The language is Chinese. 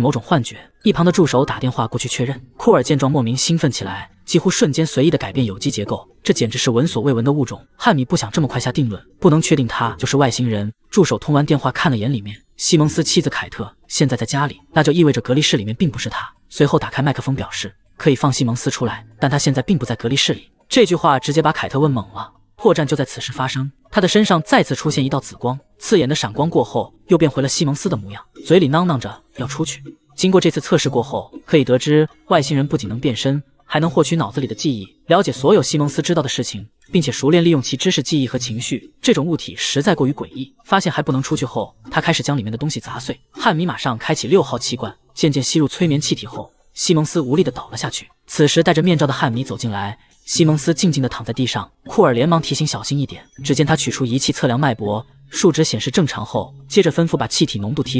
某种幻觉。一旁的助手打电话过去确认。库尔见状莫名兴奋起来，几乎瞬间随意的改变有机结构，这简直是闻所未闻的物种。汉米不想这么快下定论，不能确定他就是外星人。助手通完电话看了眼里面，西蒙斯妻子凯特现在在家里，那就意味着隔离室里面并不是他。随后打开麦克风表示可以放西蒙斯出来，但他现在并不在隔离室里。这句话直接把凯特问懵了。破绽就在此时发生，他的身上再次出现一道紫光，刺眼的闪光过后又变回了西蒙斯的模样，嘴里囔囔着要出去。经过这次测试过后，可以得知外星人不仅能变身，还能获取脑子里的记忆，了解所有西蒙斯知道的事情，并且熟练利用其知识、记忆和情绪。这种物体实在过于诡异。发现还不能出去后，他开始将里面的东西砸碎。汉米马上开启6号气罐，渐渐吸入催眠气体后，西蒙斯无力地倒了下去。此时戴着面罩的汉米走进来，西蒙斯静静地躺在地上。库尔连忙提醒小心一点。只见他取出仪器测量脉搏，数值显示正常后，接着吩咐把气体浓度提